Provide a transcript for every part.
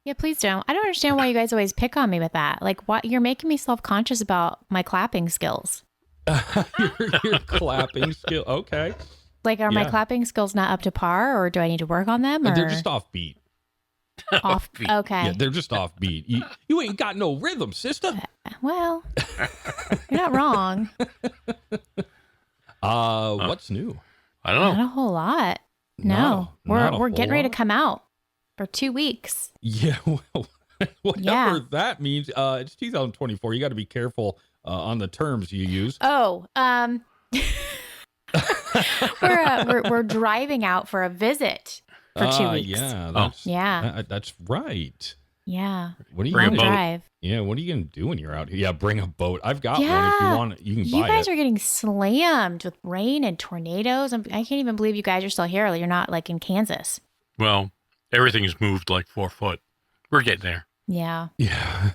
Yeah, please don't. I don't understand why you guys always pick on me with that. Like, what you're making me self-conscious about my clapping skills. your clapping skill. Okay. Like, are my Yeah. clapping skills not up to par, or do I need to work on them? Or They're just offbeat. off. Okay. Yeah, they're just offbeat. You ain't got no rhythm, sister. Well, you're not wrong. What's new? I don't Not know. a whole lot. No, Not a we're whole getting ready to lot? come out for 2 weeks. Yeah, well, whatever Yeah. that means. It's 2024. You got to be careful on the terms you use. Oh, we're driving out for a visit for 2 weeks. Yeah, Yeah. that's right. Yeah. What are you Bring a gonna boat. Drive. Yeah, what are you gonna do when you're out here? Yeah, bring a boat. I've got one. If you Yeah. want it, you can You buy guys it. are getting slammed with rain and tornadoes. I can't even believe you guys are still here. You're not like in Kansas. Well, everything's moved like 4 foot. We're getting there. Yeah. Yeah.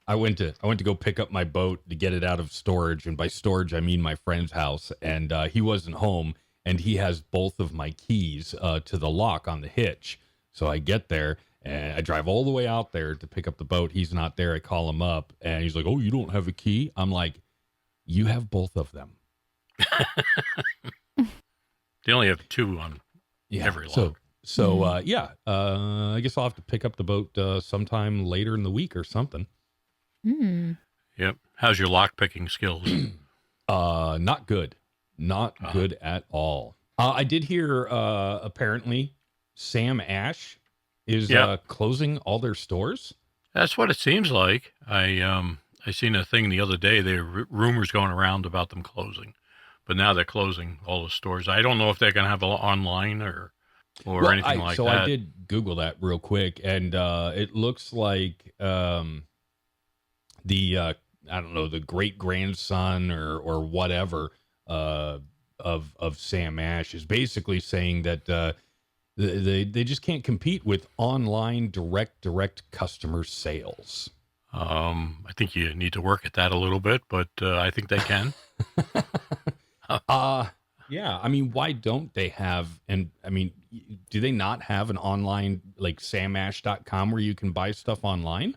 I went to go pick up my boat to get it out of storage, and by storage I mean my friend's house, and he wasn't home, and he has both of my keys to the lock on the hitch. So I get there and I drive all the way out there to pick up the boat. He's not there. I call him up and he's like, "Oh, you don't have a key?" I'm like, "You have both of them." They only have 2 on every lock. I guess I'll have to pick up the boat sometime later in the week or something. Hmm. Yep. How's your lock picking skills? Not good. Not good at all. I did hear apparently Sam Ash is closing all their stores. That's what it seems like. I seen a thing the other day. There were rumors going around about them closing, but now they're closing all the stores. I don't know if they're going to have online or anything like that. So I did Google that real quick, and it looks like the I don't know, the great grandson or whatever of Sam Ash is basically saying that they just can't compete with online direct customer sales. I think you need to work at that a little bit, but I think they can. Yeah, I mean, why don't they have, and I mean, do they not have an online like samash.com where you can buy stuff online?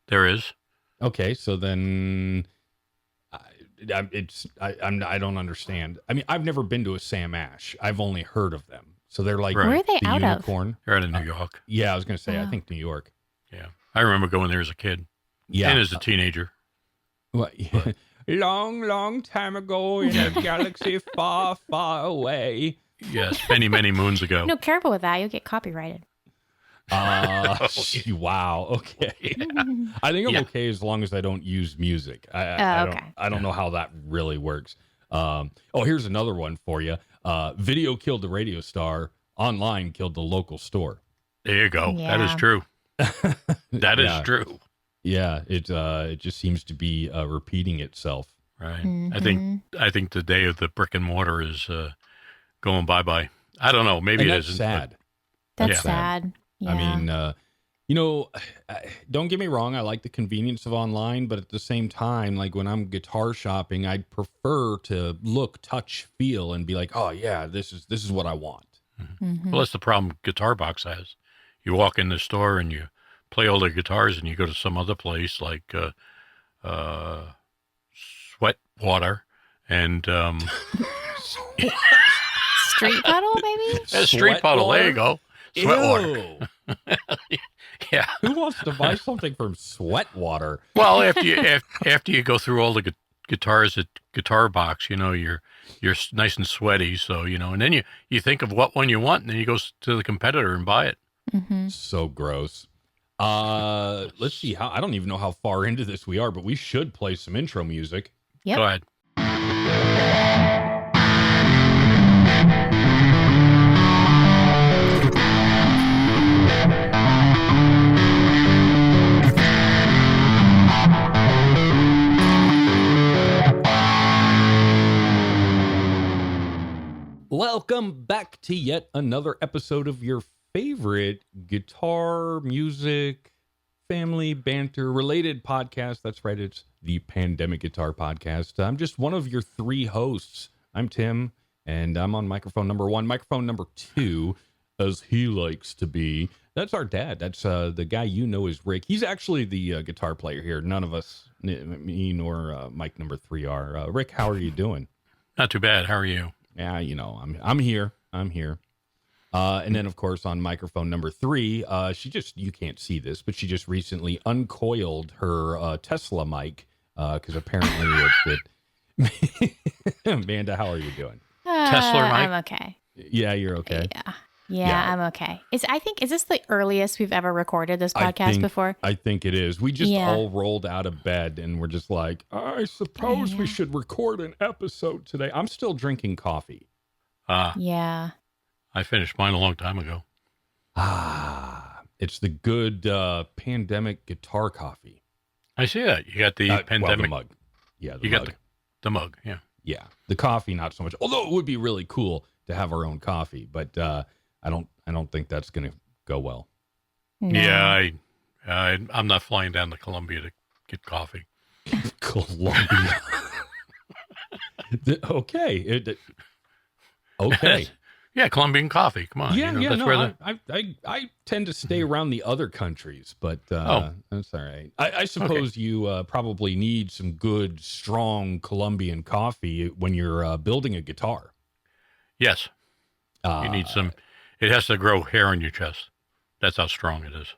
There is. Okay, so then I don't understand. I mean, I've never been to a Sam Ash. I've only heard of them. So they're like Right. Where are they the out unicorn. They're out of New York. Yeah, I was going to say, I Wow. think New York. Yeah. I remember going there as a kid Yeah. and as a teenager. Well, yeah. Long time ago in a galaxy far, far away. Yes, many, many moons ago. of? No, careful with that. You'll get copyrighted. Wow. Okay. I think I'm okay as long as I don't use music. Okay. I don't know how that really works. Here's another one for you. Video killed the radio star. Online killed the local store. There you go. Yeah. That is true. That is Yeah. true. Yeah. It just seems to be repeating itself. Right. Mhm. I think the day of the brick and mortar is going bye-bye. I don't know. Maybe And it that's isn't. sad. That's Yeah. sad. Yeah. I mean, don't get me wrong. I like the convenience of online, but at the same time, like when I'm guitar shopping, I'd prefer to look, touch, feel, and be like, oh yeah, this is what I want. Mhm. Well, that's the problem Guitar Box has. You walk in the store and you play all the guitars and you go to some other place like Sweat Water and Street puddle, maybe? Street Sweat Puddle. There you Water? go. Sweat Water. Ew. Yeah. Who wants to buy something from Sweat Water? Well, after you go through all the guitars at Guitar Box, you're nice and sweaty. So and then you think of what one you want, and then you go to the competitor and buy it. Mm-hmm. So gross. Let's see I don't even know how far into this we are, but we should play some intro music. Yep. Go ahead. Welcome back to yet another episode of your favorite guitar, music, family, banter related podcast. That's right. It's the Pandemic Guitar Podcast. I'm just one of your 3 hosts. I'm Tim, and I'm on microphone number 1. Microphone number 2, as he likes to be, That's our dad. That's the guy you know is Rick. He's actually the guitar player here. None of us, me nor Mike number 3 are. Rick, how are you doing? Not too bad. How are you? Yeah, I'm here. I'm here. And then, of course, on microphone number 3, you can't see this, but she just recently uncoiled her Tesla mic because apparently Amanda, how are you doing? Tesla mic? I'm okay. Yeah, you're okay. Yeah, I'm okay. Is this the earliest we've ever recorded this podcast before? I think it is. We just all rolled out of bed and we're just like, I suppose we should record an episode today. I'm still drinking coffee. Yeah. I finished mine a long time ago. It's the good pandemic guitar coffee. I see that. You got the pandemic the mug. Yeah, you got the mug. Yeah. Yeah, the coffee not so much. Although it would be really cool to have our own coffee, but I don't think that's going to go well. No. Yeah, I'm not flying down to Columbia to get coffee. Columbia. Okay. Okay. Yeah, Colombian coffee. Come on. I tend to stay around the other countries, but that's all right. I suppose you probably need some good, strong Colombian coffee when you're building a guitar. Yes. You need some. It has to grow hair on your chest. That's how strong it is.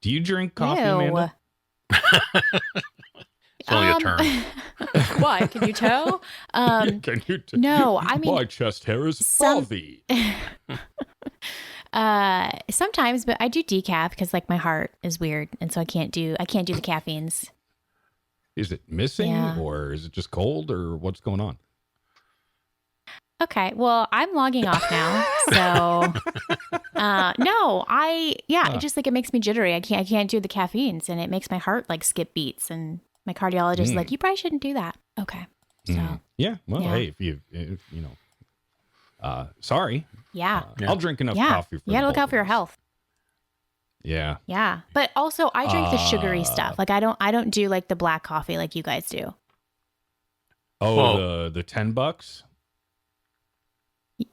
Do you drink coffee, Amanda? It's only a term. Why? Can you tell? Can you tell? No, I mean, my chest hair is frothy. Sometimes, but I do decaf because like my heart is weird, and so I can't do the caffeines. Is it missing, or is it just cold, or what's going on? Okay, well, I'm logging off now, so it just like it makes me jittery. I can't do the caffeines, and it makes my heart like skip beats, and my cardiologist is like, you probably shouldn't do that. Okay, so hey, if sorry, I'll drink enough coffee. You gotta look out for your health. Yeah, but also I drink the sugary stuff. Like I don't do like the black coffee like you guys do. Oh, the $10.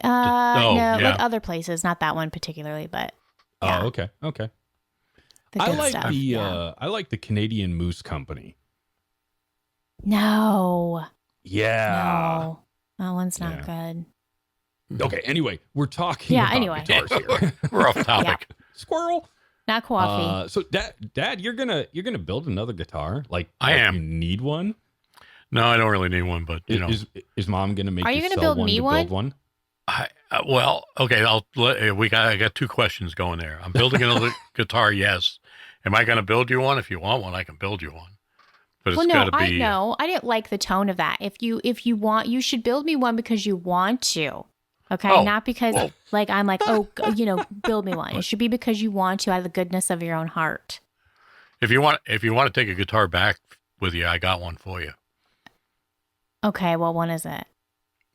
Like other places, not that one particularly, but oh, okay. The good stuff. I like the Canadian Moose Company. No. Yeah. No. That one's not good. Okay, anyway, we're talking about guitars here. We're off topic. Squirrel. Not coffee. So Dad, you're gonna build another guitar? I am. You need one? No, I don't really need one, but you know. Is Mom gonna make Are you you gonna sell build one me to one? build one? Well, okay. I got 2 questions going there. I'm building another guitar. Yes. Am I going to build you one? If you want one, I can build you one. But it's got to be. I didn't like the tone of that. If you want, you should build me one because you want to. Okay, not because I'm like, build me one. It should be because you want to out of the goodness of your own heart. If you want to take a guitar back with you, I got one for you. Okay, well, one is it?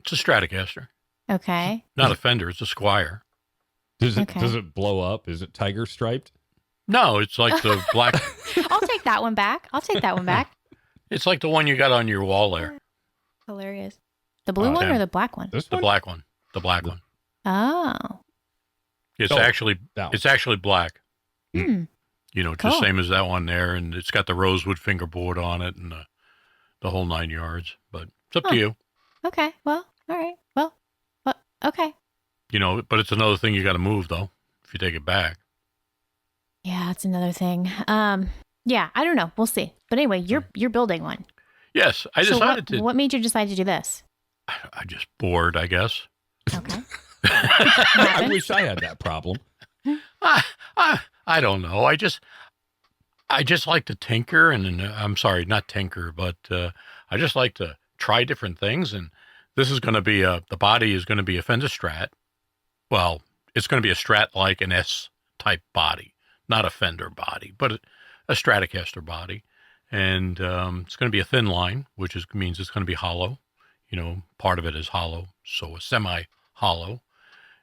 It's a Stratocaster. Okay. Not a Fender. It's a Squire. Does it blow up? Is it tiger striped? No, it's like the black. I'll take that one back. It's like the one you got on your wall there. Hilarious. The blue one or the black one? The black one. The black one. Oh. It's actually black. Hmm. Just same as that one there, and it's got the rosewood fingerboard on it and the whole 9 yards. But it's up to you. Okay. Well, all right. Well, okay. But it's another thing you got to move though if you take it back. Yeah, it's another thing. Yeah, I don't know. We'll see. But anyway, you're building one. Yes, I decided to. What made you decide to do this? I'm just bored, I guess. Okay. I wish I had that problem. I don't know. I just like to tinker, and I'm sorry, not tinker, but I just like to try different things. And this is going to be the body is going to be a Fender Strat. Well, it's going to be a Strat like an S type body, not a Fender body, but a Stratocaster body. And it's going to be a thin line, which means it's going to be hollow. Part of it is hollow, so a semi-hollow.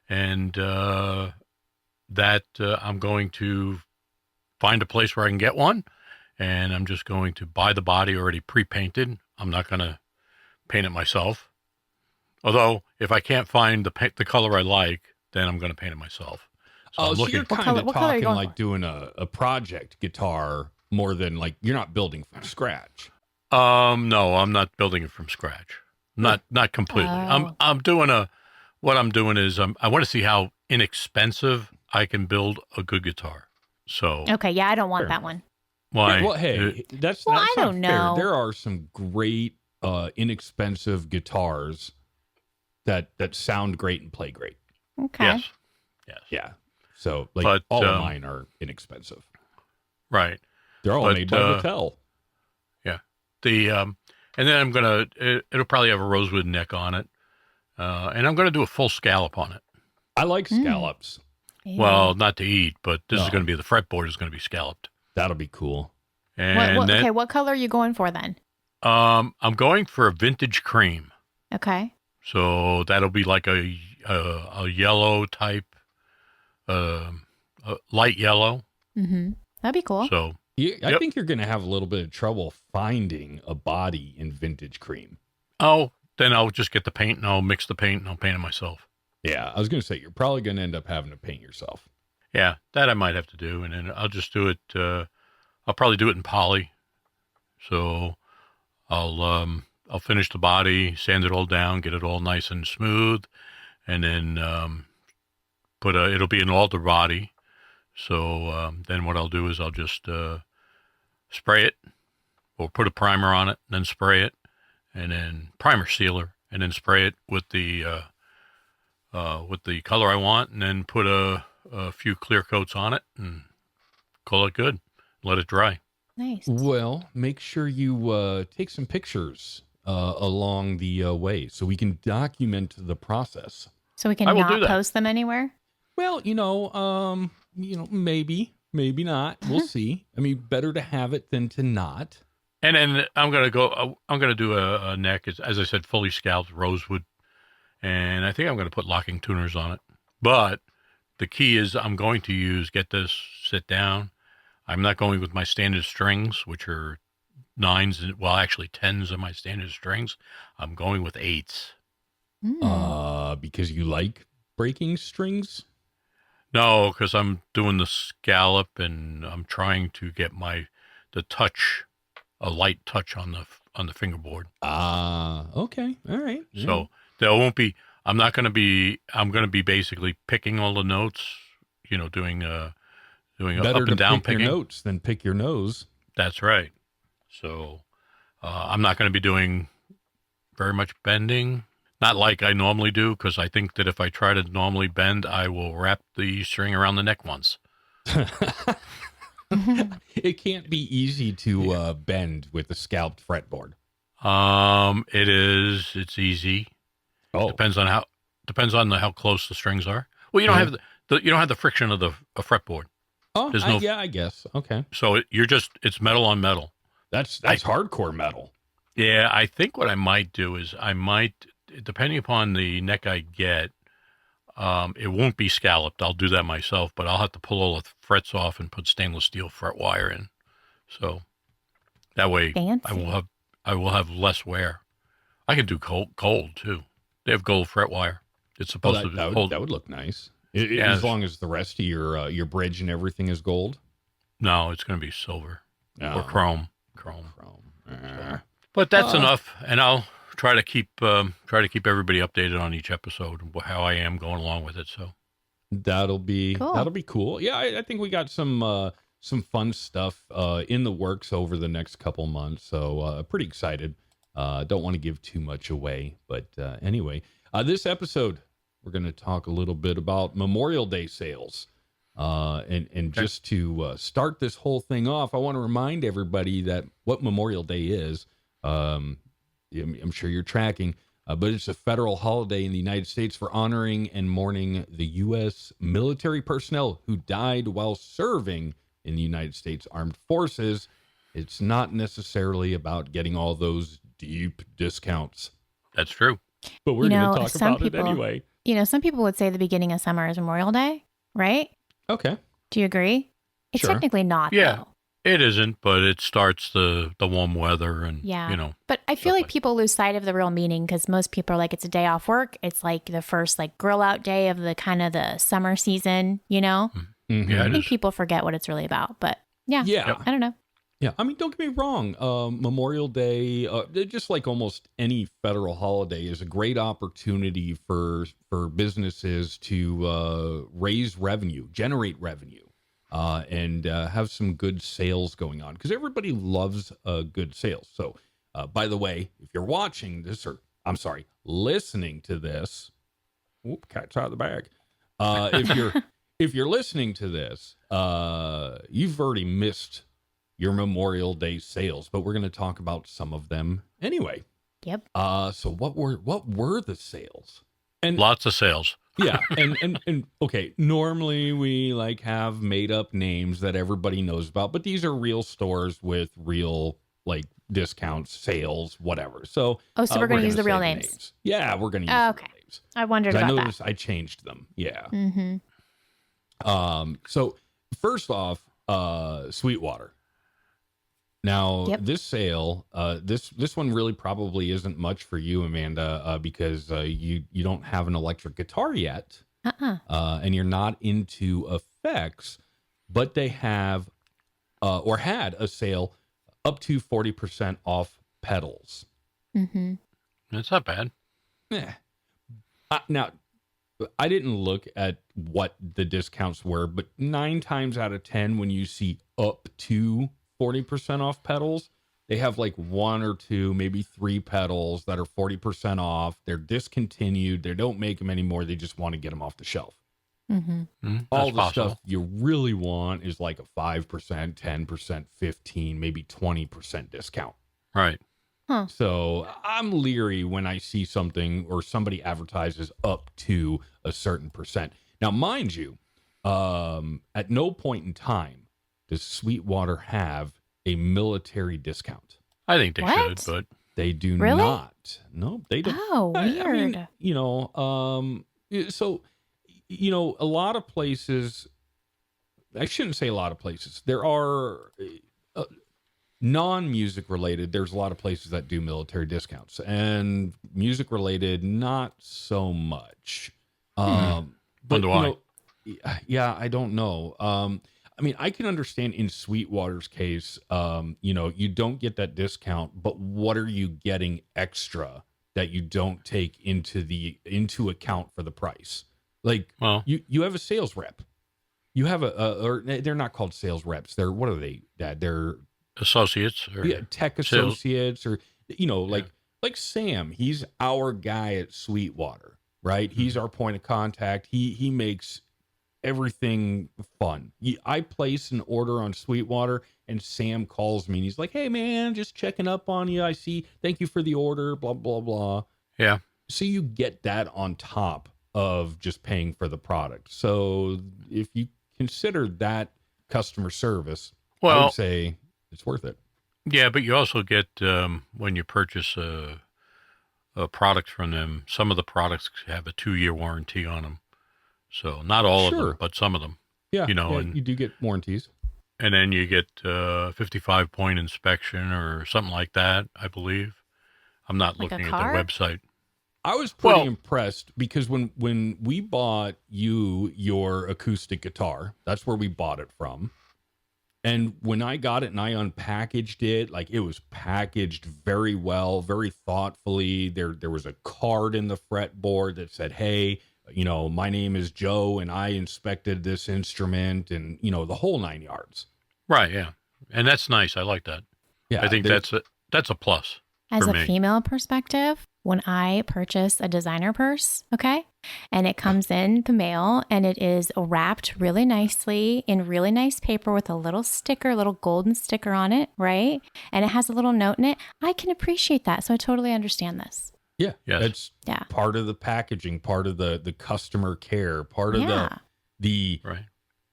And that I'm going to find a place where I can get one, and I'm just going to buy the body already pre-painted. I'm not going to paint it myself. Although, if I can't find the color I like, then I'm going to paint it myself. So Oh, I'm so looking. you're kind color- of what color are you talking going like doing a project guitar more than like you're not building from scratch. No, I'm not building it from scratch. Not completely. Oh. I'm doing what I'm doing is I want to see how inexpensive I can build a good guitar. So Okay, yeah, I don't want Fair that enough. one. why? Well, hey, that's Well, that's I not don't fair. know. There are some great inexpensive guitars that sound great and play great. Okay. Yes. Yes. Yeah. So like But, all of mine are inexpensive. Right. They're all But, made by Mattel. Yeah. And then it'll probably have a rosewood neck on it. And I'm gonna do a full scallop on it. I like scallops. Ew. Well, not to eat, but this is No. gonna be the fretboard is gonna be scalloped. That'll be cool. And then, okay, what color are you going for then? I'm going for a vintage cream. Okay. So that'll be like a yellow type, a light yellow. Mm-hmm. That'd be cool. So I think you're going to have a little bit of trouble finding a body in vintage cream. then I'll just get the paint and I'll mix the paint and I'll paint it myself. Yeah, I was going to say you're probably going to end up having to paint yourself. Yeah, that I might have to do, and then I'll just do it. I'll probably do it in poly. So I'll finish the body, sand it all down, get it all nice and smooth, and then it'll be an alder body. So then what I'll do is I'll just spray it, or put a primer on it, and then spray it, and then primer sealer, and then spray it with the color I want, and then put a few clear coats on it, and call it good. Let it dry. Nice. Well, make sure you take some pictures along the way so we can document the process. So we can I will do not that. post them anywhere? Well, maybe not. We'll see. I mean, better to have it than to not. And then I'm gonna do a neck, as I said, fully scalped rosewood, and I think I'm gonna put locking tuners on it. But the key is I'm going to sit down. I'm not going with my standard strings, which are 9s, well, actually 10s are my standard strings. I'm going with 8s. Because you like breaking strings? No, because I'm doing the scallop, and I'm trying to get the touch, a light touch on the fingerboard. Okay. All right. So there won't be. I'm going to be basically picking all the notes. Doing Better up to and down pick your picking. notes than pick your nose. That's right. So I'm not going to be doing very much bending. Not like I normally do, because I think that if I try to normally bend, I will wrap the string around the neck once. It can't be easy to bend with a scalped fretboard. It is. It's easy. Oh, Depends on how close the strings are. Well, you don't have the friction of the fretboard. oh, there's no- yeah, I guess. Okay, So it's metal on metal. that's hardcore metal. Yeah, I think what I might do is depending upon the neck I get, it won't be scalloped. I'll do that myself, but I'll have to pull all the frets off and put stainless steel fret wire in. So that way Fancy. I will have less wear. I can do gold too. They have gold fret wire. It's supposed to hold. That would look nice. Yeah, As long as the rest of your bridge and everything is gold. No, it's going to be silver No. or chrome. Chrome. But that's enough, and I'll try to keep everybody updated on each episode and how I am going along with it. So That'll be Cool. cool. Yeah, I think we got some fun stuff in the works over the next couple months. So pretty excited. Don't want to give too much away, but anyway, this episode we're going to talk a little bit about Memorial Day sales. And just to start this whole thing off, I want to remind everybody that what Memorial Day is. I'm sure you're tracking, but it's a federal holiday in the United States for honoring and mourning the U.S. military personnel who died while serving in the United States Armed Forces. It's not necessarily about getting all those deep discounts, that's true. but we're going to talk some about it people- anyway. Some people would say the beginning of summer is Memorial Day, right? Okay. Do you agree? It's Sure. technically not, Yeah. though. It isn't, but it starts the warm weather and, Yeah. But I feel like people lose sight of the real meaning because most people are like, it's a day off work. It's like the first like grill out day of the kind of the summer season, you know? Mm-hmm. Yeah, I think people forget what it's really about. But yeah. I don't know. Yeah, I mean, don't get me wrong. Memorial Day, just like almost any federal holiday, is a great opportunity for businesses to raise revenue, generate revenue, and have some good sales going on because everybody loves good sales. So, by the way, if you're watching this, or I'm sorry, listening to this, whoop, cat's out of the bag. If you're listening to this, you've already missed your Memorial Day sales, but we're going to talk about some of them anyway. Yep. So what were the sales? And lots of sales. Yeah, and okay, normally we like have made up names that everybody knows about, but these are real stores with real like discounts, sales, whatever. So we're going to use the real names. Yeah, we're going to use the real names. I wondered about I noticed I changed them. Yeah. So first off, Sweetwater. Now, this sale, this one really probably isn't much for you, Amanda, because you don't have an electric guitar yet, and you're not into effects, but they have or had a sale up to 40% off pedals. Mm-hmm. That's not bad. Yeah. Now, I didn't look at what the discounts were, but 9 times out of 10, when you see up to 40% off pedals, they have like 1 or 2, maybe 3 pedals that are 40% off. They're discontinued. They don't make them anymore. They just want to get them off the shelf. All the stuff you really want is like a 5%, 10%, 15, maybe 20% discount. Right. So I'm leery when I see something or somebody advertises up to a certain percent. Now, mind you, at no point in time does Sweetwater have a military discount. I think they should, but they do really? not. No, they don't. Oh, weird. I mean, so, a lot of places, I shouldn't say a lot of places. There are non-music related. There's a lot of places that do military discounts, and music related, not so much. But wonder why. Yeah, I don't know. I mean, I can understand in Sweetwater's case, you don't get that discount, but what are you getting extra that you don't take into account for the price? Like, you have a sales rep. You have or they're not called sales reps. What are they? They're associates, or tech associates, or like Sam. He's our guy at Sweetwater, right? He's our point of contact. He makes everything fun. I place an order on Sweetwater, and Sam calls me, and he's like, "Hey, man, just checking up on you. I see. Thank you for the order. Blah blah blah." Yeah. So you get that on top of just paying for the product. So if you consider that customer service, I would say it's worth it. Yeah, but you also get when you purchase a product from them, some of the products have a 2-year warranty on them. So not all of them, but some of them. Yeah, and you do get warranties. And then you get 55-point inspection or something like that, I believe. I'm not like looking at their website. I was pretty impressed because when we bought your acoustic guitar, that's where we bought it from. And when I got it and I unpackaged it, like it was packaged very well, very thoughtfully. There was a card in the fretboard that said, "Hey, my name is Joe and I inspected this instrument," and the whole 9 yards. Right, yeah. And that's nice. I like that. Yeah. I think that's a plus. As a female perspective, when I purchase a designer purse, okay, and it comes in the mail and it is wrapped really nicely in really nice paper with a little golden sticker on it, right? And it has a little note in it, I can appreciate that. So I totally understand this. Yeah. Yes. It's part of the packaging, part of the customer care, part of the right.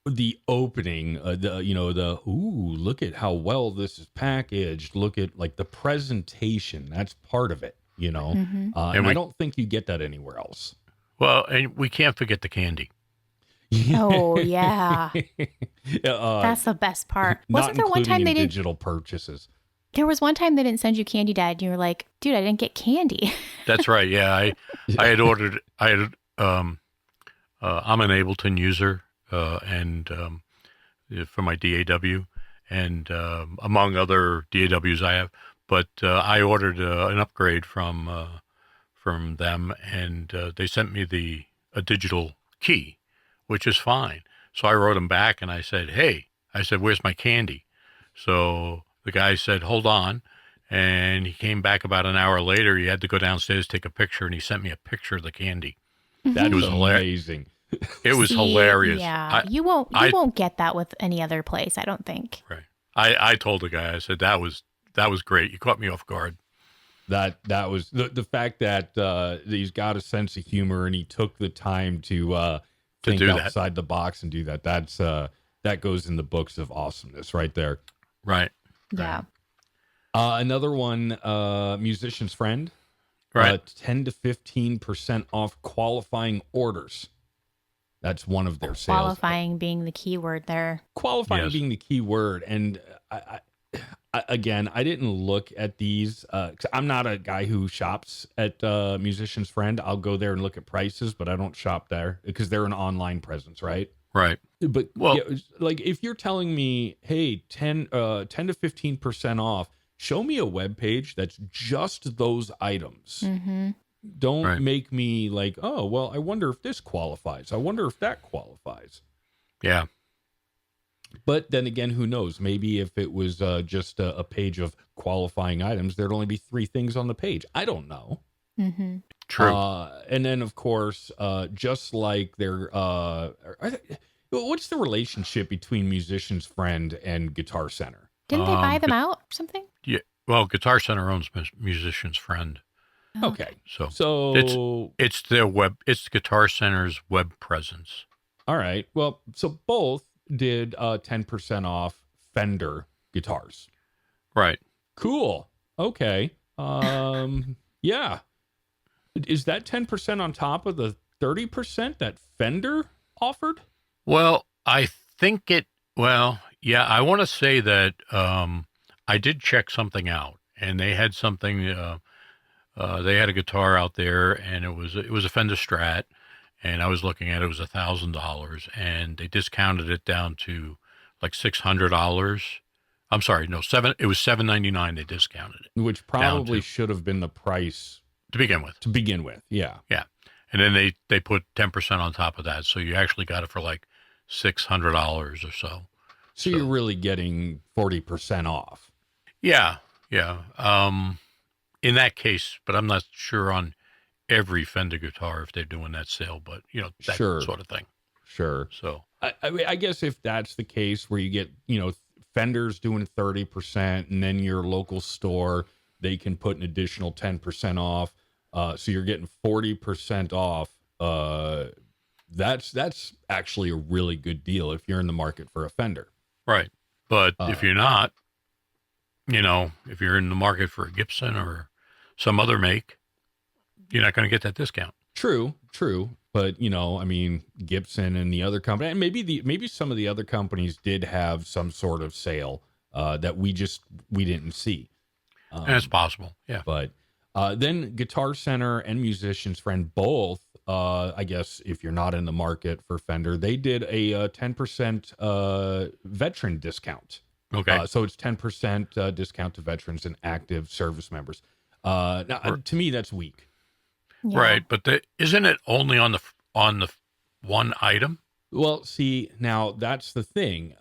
The opening, look at how well this is packaged. Look at like the presentation. That's part of it, And I don't think you get that anywhere else. Well, and we can't forget the candy. Oh, yeah. uh, That's the best part. not Wasn't there one including time in they didn't? digital purchases. There was one time they didn't send you candy, Dad, and you were like, dude, I didn't get candy. That's right. Yeah, I had ordered. I'm an Ableton user, and for my DAW, and among other DAWs I have. But I ordered an upgrade from them, and they sent me a digital key, which is fine. So I wrote them back and I said, "Hey," I said, "where's my candy?" So the guy said, "Hold on." And he came back about an hour later. He had to go downstairs, take a picture, and he sent me a picture of the candy. That was hilarious. amazing. It was See, hilarious. Yeah, you won't get that with any other place, I don't think. Right. I told the guy, I said, that was great. You caught me off guard. That was the fact that he's got a sense of humor and he took the time to think do outside the box and do that. That's that goes in the books of awesomeness right there. Right. Yeah. Another one, musician's friend, Right. 10 to 15% off qualifying orders. That's one of their sales. Qualifying being the key word there. Qualifying Yes. being the key word. And again, I didn't look at these. 'Cause I'm not a guy who shops at Musician's Friend. I'll go there and look at prices, but I don't shop there because they're an online presence, right? Right. But Well- yeah, like if you're telling me, hey, 10 to 15% off, show me a web page that's just those items. Mm-hmm. Don't Right. make me like, oh, well, I wonder if this qualifies. I wonder if that qualifies. Yeah. But then again, who knows? Maybe if it was just a page of qualifying items, there'd only be 3 things on the page. I don't know. Mm-hmm. True. And then, of course, just like what's the relationship between Musician's Friend and Guitar Center? Didn't they buy them out or something? Yeah. Well, Guitar Center owns Musician's Friend. Oh. Okay. So So, it's their it's Guitar Center's web presence. all right. Well, so both did 10% off Fender guitars. Right. Cool. Okay. Yeah. Is that 10% on top of the 30% that Fender offered? Well, I think yeah, I want to say that I did check something out, and they had something. They had a guitar out there, and it was a Fender Strat, and I was looking at it, was $1,000, and they discounted it down to like $600. I'm sorry, no, it was $799. They discounted it Which probably to- should have been the price to begin with. to begin with. Yeah. Yeah, and then they put 10% on top of that, so you actually got it for like $600 or so. So you're really getting 40% off. Yeah, yeah. In that case, but I'm not sure on every Fender guitar if they're doing that sale, but that Sure. sort of thing. Sure. So I guess if that's the case where you get, Fender's doing 30% and then your local store, they can put an additional 10% off. So you're getting 40% off. That's actually a really good deal if you're in the market for a Fender. right, but if you're not, if you're in the market for a Gibson or some other make, you're not going to get that discount. True. But Gibson and the other company, and maybe some of the other companies did have some sort of sale that we didn't see. And it's possible. Yeah. But then Guitar Center and Musician's Friend both, I guess if you're not in the market for Fender, they did a 10% veteran discount. Okay. So it's 10% discount to veterans and active service members. Now, to me, that's weak. Yeah. Right, but isn't it only on the one item? Well, see, now that's the thing.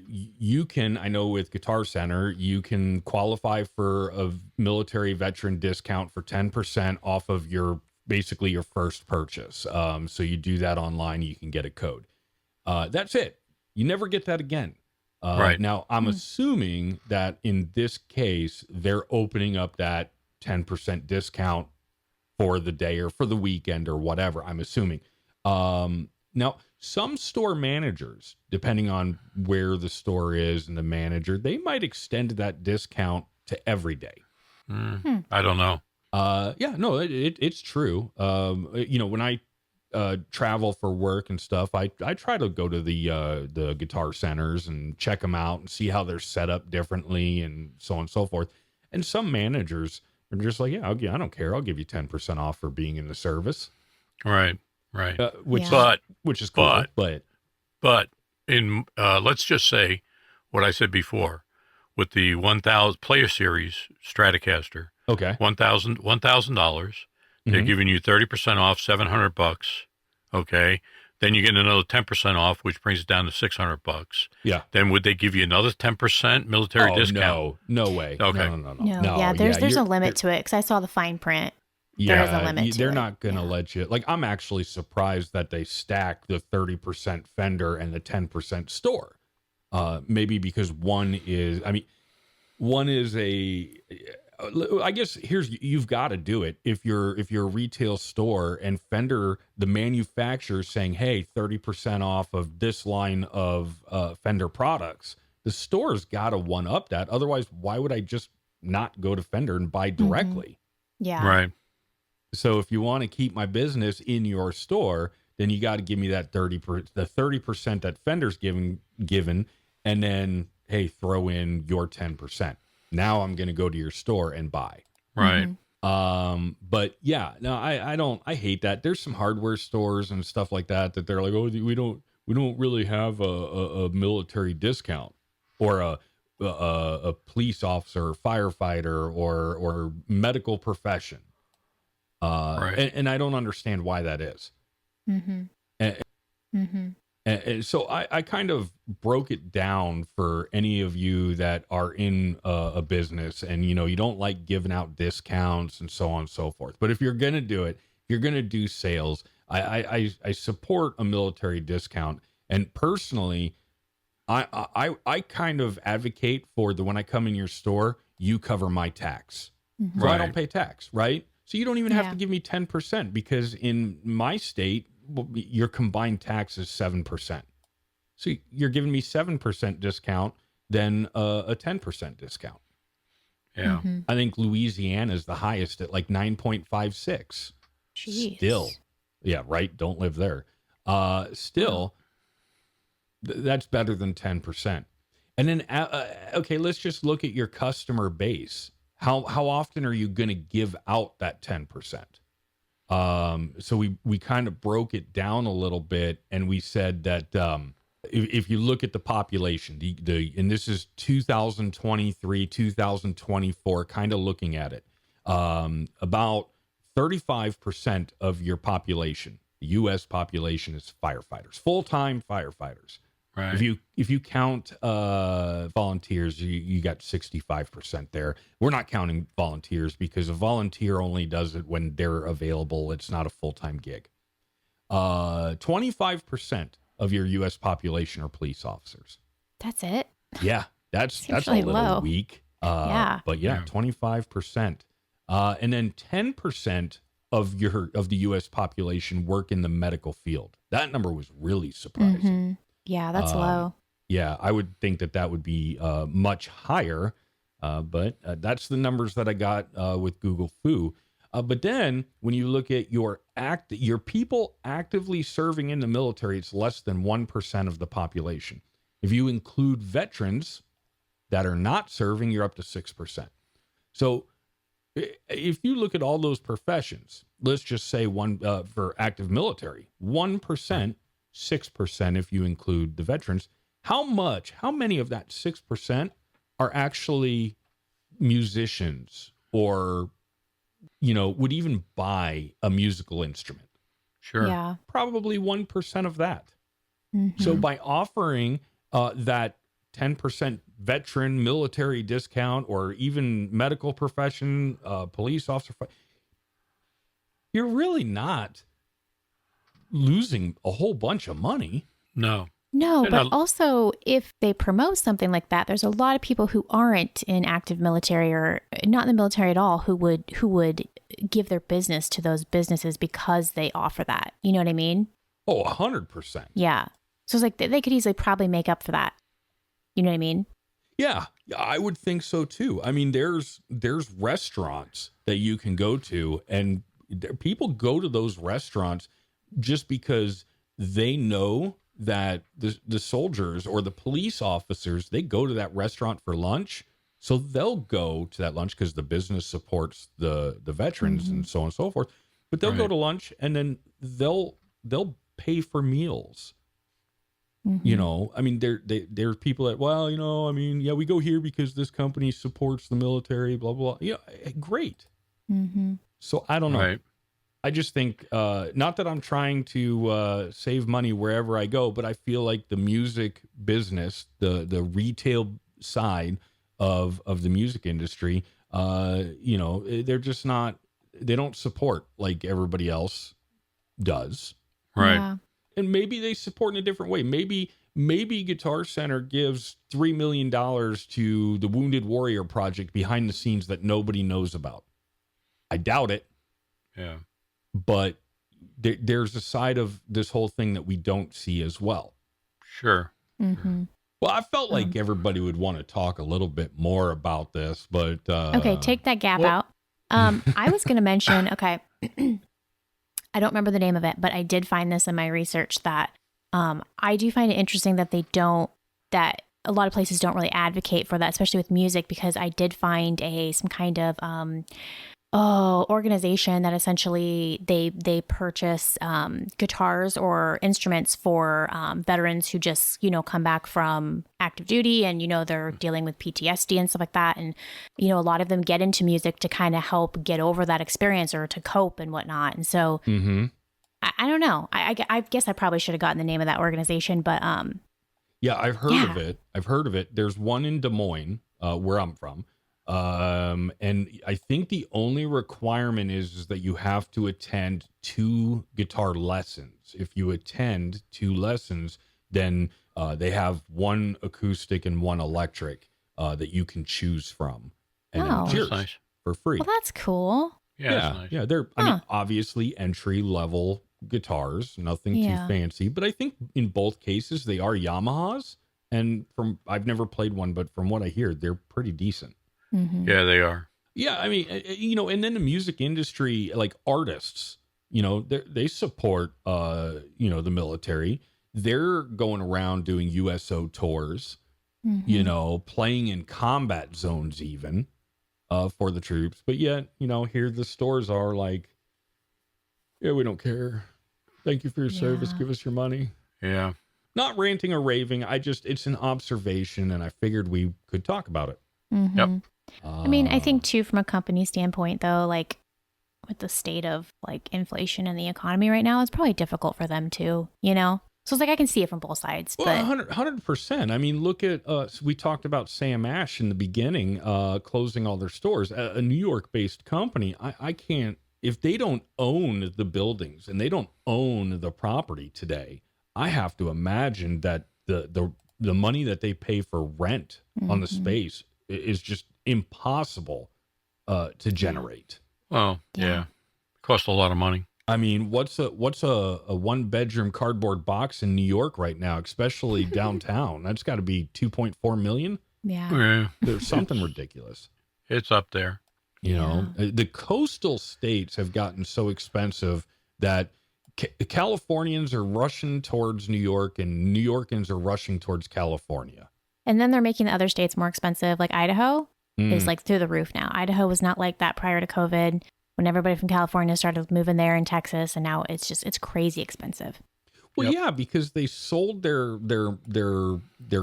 You can, I know with Guitar Center, you can qualify for a military veteran discount for 10% off of basically your first purchase. So you do that online, you can get a code. That's it. You never get that again. Right. Now, I'm assuming that in this case, they're opening up that 10% discount for the day or for the weekend or whatever, I'm assuming. Now, some store managers, depending on where the store is and the manager, they might extend that discount to every day. I don't know. Yeah, no, it's true. When I travel for work and stuff, I try to go to the Guitar Centers and check them out and see how they're set up differently and so on and so forth. And some managers are just like, yeah, I don't care. I'll give you 10% off for being in the service. Right. Which is cool. But in let's just say what I said before with the 1,000 Player Series Stratocaster. Okay. $1,000. They're giving you 30% off, $700. Okay. Then you get another 10% off, which brings it down to $600. Yeah. Then would they give you another 10% military discount? No way. Okay. No. Yeah, there's a limit to it because I saw the fine print. Yeah, there is a limit to they're it. not going to let you. Like, I'm actually surprised that they stack the 30% Fender and the 10% store. Maybe because one is I guess you've got to do it if you're a retail store and Fender, the manufacturer, saying, hey, 30% off of this line of Fender products. The store's got to one up that. Otherwise, why would I just not go to Fender and buy directly? Yeah. Right. So if you want to keep my business in your store, then you got to give me that 30% that Fender's given, and then, hey, throw in your 10%. Now I'm going to go to your store and buy. Right. But yeah, no, I hate that. There's some hardware stores and stuff like that they're like, oh, we don't really have a military discount or a police officer, firefighter, or medical profession. Right. And I don't understand why that is. And so I kind of broke it down for any of you that are in a business and, you don't like giving out discounts and so on and so forth. But if you're going to do it, if you're going to do sales, I support a military discount. And personally, I kind of advocate for when I come in your store, you cover my tax. So I don't pay tax, right? So you don't even have to give me 10% because in my state, your combined tax is 7%. So you're giving me 7% discount, then a 10% discount. Yeah. I think Louisiana is the highest at like 9.56. Jeez. Still. Yeah, right. Don't live there. Still, that's better than 10%. And then, okay, let's just look at your customer base. How often are you going to give out that 10%? So we kind of broke it down a little bit, and we said that if you look at the population, and this is 2023, 2024, kind of looking at it, about 35% of your population, the U.S. population, is firefighters, full-time firefighters. Right. If you count volunteers, you got 65% there. We're not counting volunteers because a volunteer only does it when they're available. It's not a full-time gig. 25% of your U.S. population are police officers. That's it. Yeah, that's a really little low. weak. Yeah. But yeah, 25%. And then 10% of the U.S. population work in the medical field. That number was really surprising. Yeah, that's low. Yeah, I would think that would be much higher, but that's the numbers that I got with Google Foo. But then when you look at your people actively serving in the military, it's less than 1% of the population. If you include veterans that are not serving, you're up to 6%. So if you look at all those professions, let's just say for active military, 1%. 6% if you include the veterans. How many of that 6% are actually musicians or, would even buy a musical instrument? Sure. Yeah. Probably 1% of that. So by offering that 10% veteran military discount or even medical profession, police officer, you're really not losing a whole bunch of money. No, but also if they promote something like that, there's a lot of people who aren't in active military or not in the military at all who would give their business to those businesses because they offer that. You know what I mean? Oh, 100%. Yeah. So it's like they could easily probably make up for that. You know what I mean? Yeah, I would think so too. I mean, there's restaurants that you can go to, and people go to those restaurants just because they know that the soldiers or the police officers, they go to that restaurant for lunch. So they'll go to that lunch because the business supports the veterans and so on and so forth. But they'll go to lunch and then they'll pay for meals. You know, I mean, there's people that, well, you know, I mean, yeah, we go here because this company supports the military, blah, blah, blah. Yeah, great. So I don't know. Right. I just think, not that I'm trying to save money wherever I go, but I feel like the music business, the retail side of the music industry, you know, they're just not, they don't support like everybody else does. Right. Yeah. And maybe they support in a different way. Maybe Guitar Center gives $3 million to the Wounded Warrior Project behind the scenes that nobody knows about. I doubt it. Yeah. But there's a side of this whole thing that we don't see as well. Sure. Well, I felt like everybody would want to talk a little bit more about this, but Okay, take that gap out. I was going to mention, okay, I don't remember the name of it, but I did find this in my research that I do find it interesting that that a lot of places don't really advocate for that, especially with music, because I did find some kind of organization that essentially they purchase guitars or instruments for veterans who just, you know, come back from active duty and, you know, they're dealing with PTSD and stuff like that. And, you know, a lot of them get into music to kind of help get over that experience or to cope and whatnot. And so I don't know. I guess I probably should have gotten the name of that organization, but yeah, I've heard of it. There's one in Des Moines, where I'm from. And I think the only requirement is that you have to attend 2 guitar lessons. If you attend 2 lessons, then they have 1 acoustic and 1 electric that you can choose from. And then That's cheers nice. for free. well, that's cool. Yeah. That's nice. Yeah, they're I mean, obviously entry level guitars, nothing too fancy, but I think in both cases they are Yamahas. And I've never played one, but from what I hear, they're pretty decent. Yeah, they are. Yeah, I mean, you know, and then the music industry, like artists, you know, they support, you know, the military. They're going around doing USO tours, you know, playing in combat zones even for the troops. But yet, you know, here the stores are like, yeah, we don't care. Thank you for your service. Give us your money. Yeah. Not ranting or raving. It's an observation, and I figured we could talk about it. Yep. I mean, I think too, from a company standpoint, though, like with the state of like inflation in the economy right now, it's probably difficult for them too, you know? So it's like, I can see it from both sides. Well, but 100%. I mean, look at, we talked about Sam Ash in the beginning, closing all their stores. A New York-based company, I can't, if they don't own the buildings and they don't own the property today, I have to imagine that the money that they pay for rent on the space is just impossible to generate. Well, yeah. Costs a lot of money. I mean, what's a 1-bedroom cardboard box in New York right now, especially downtown? That's got to be 2.4 million. Yeah. There's something ridiculous. It's up there. You know, the coastal states have gotten so expensive that Californians are rushing towards New York and New Yorkers are rushing towards California. And then they're making the other states more expensive. Like Idaho is like through the roof now. Idaho was not like that prior to COVID when everybody from California started moving there, in Texas. And now it's crazy expensive. Well, yeah, because they sold their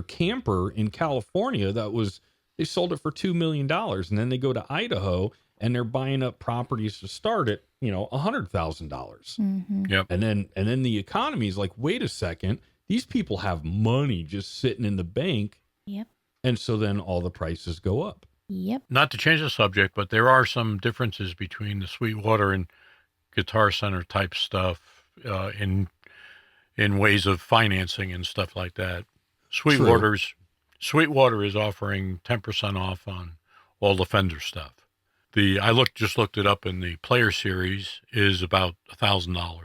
camper in California. They sold it for $2 million. And then they go to Idaho and they're buying up properties to start it, you know, $100,000. Yep. And then the economy is like, wait a second, these people have money just sitting in the bank. Yep. And so then all the prices go up. Yep. Not to change the subject, but there are some differences between the Sweetwater and Guitar Center type stuff in ways of financing and stuff like that. Sweetwater is offering 10% off on all the Fender stuff. I just looked it up, and the Player Series is about $1,000.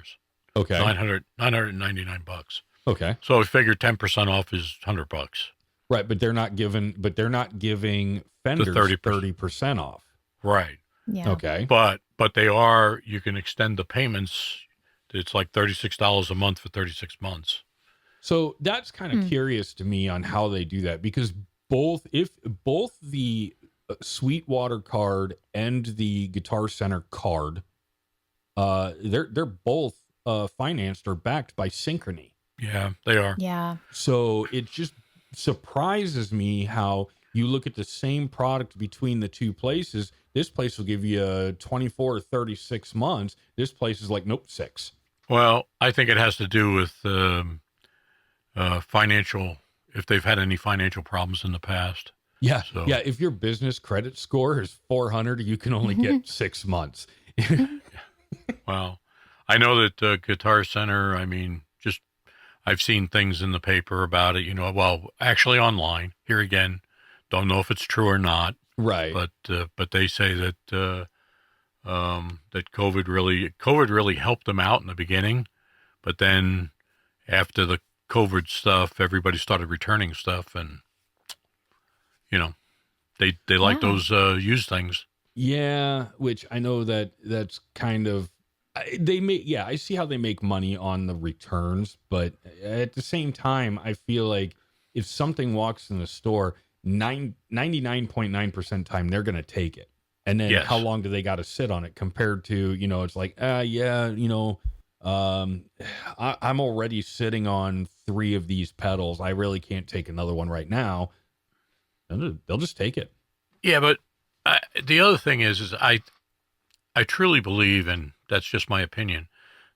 Okay. $999. Okay. So I figured 10% off is $100. Right, but they're not giving Fenders 30% off. Right. Yeah. Okay. But you can extend the payments It's like $36 a month for 36 months. So that's kind of curious to me on how they do that, because both the Sweetwater card and the Guitar Center card, they're both financed or backed by Synchrony. Yeah, they are. Yeah. So it just surprises me how you look at the same product between the two places. This place will give you 24 or 36 months. This place is like, nope, 6. Well, I think it has to do with financial, if they've had any financial problems in the past. Yeah. So. Yeah. If your business credit score is 400, you can only get 6 months. Well, I know that Guitar Center, I've seen things in the paper about it, well, actually online. Here again, don't know if it's true or not. Right. But they say that that COVID really helped them out in the beginning, but then after the COVID stuff, everybody started returning stuff, and they like those used things. Yeah, which I know that's kind of I see how they make money on the returns, but at the same time, I feel like if something walks in the store, 99.9% time they're going to take it. And then how long do they got to sit on it compared to, it's like, I'm already sitting on 3 of these pedals. I really can't take another one right now. And they'll just take it. Yeah, but the other thing is I truly believe, and that's just my opinion,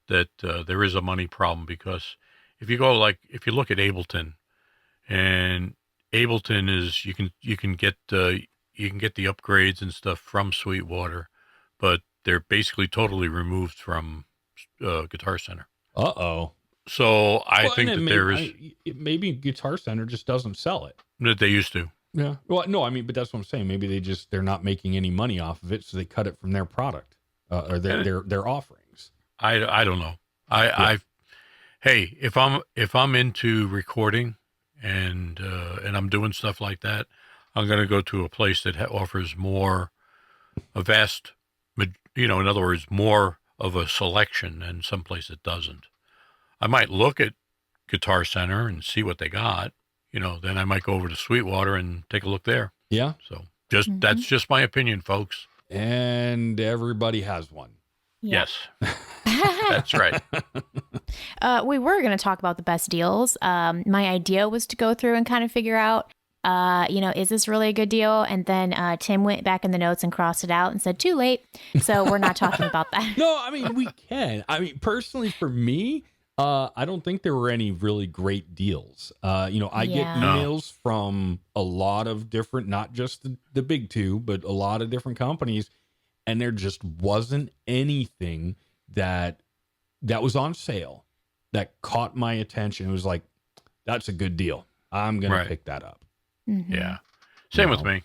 that there is a money problem, because if you look at Ableton, and Ableton is you can get the upgrades and stuff from Sweetwater, but they're basically totally removed from Guitar Center. Uh-oh. So I think that maybe Guitar Center just doesn't sell it. That they used to. Yeah. Well, no, but that's what I'm saying. Maybe they're not making any money off of it, so they cut it from their product or their offerings. I don't know. Hey, if I'm into recording and I'm doing stuff like that, I'm going to go to a place that offers in other words, more of a selection, and some place that doesn't. I might look at Guitar Center and see what they got. Then I might go over to Sweetwater and take a look there. Yeah. So that's just my opinion, folks. And everybody has one. Yeah. Yes. That's right. We were going to talk about the best deals. My idea was to go through and kind of figure out, is this really a good deal? And then Tim went back in the notes and crossed it out and said, too late. So we're not talking about that. No, we can. Personally, for me, I don't think there were any really great deals. I get emails from a lot of different, not just the big 2, but a lot of different companies. And there just wasn't anything that was on sale that caught my attention. It was like, that's a good deal. I'm going to pick that up. Mm-hmm. Yeah. Same with me.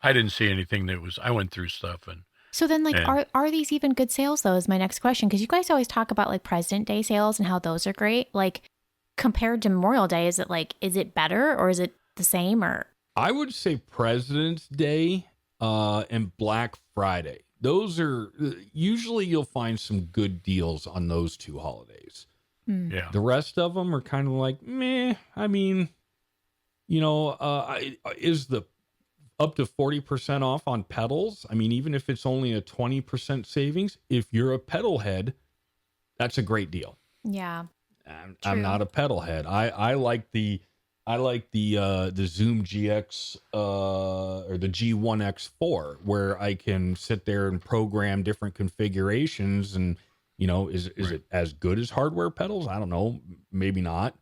I didn't see anything I went through stuff. And so then, are these even good sales, though, is my next question. Because you guys always talk about, President Day sales and how those are great. Compared to Memorial Day, is it better, or is it the same, or? I would say President's Day and Black Friday. Those are, usually you'll find some good deals on those 2 holidays. Mm. Yeah. The rest of them are kind of like, meh. Is the up to 40% off on pedals? Even if it's only a 20% savings, if you're a pedal head, that's a great deal. Yeah. I'm not a pedal head. I like the Zoom GX or the G1X4, where I can sit there and program different configurations. And is it as good as hardware pedals? I don't know, maybe not,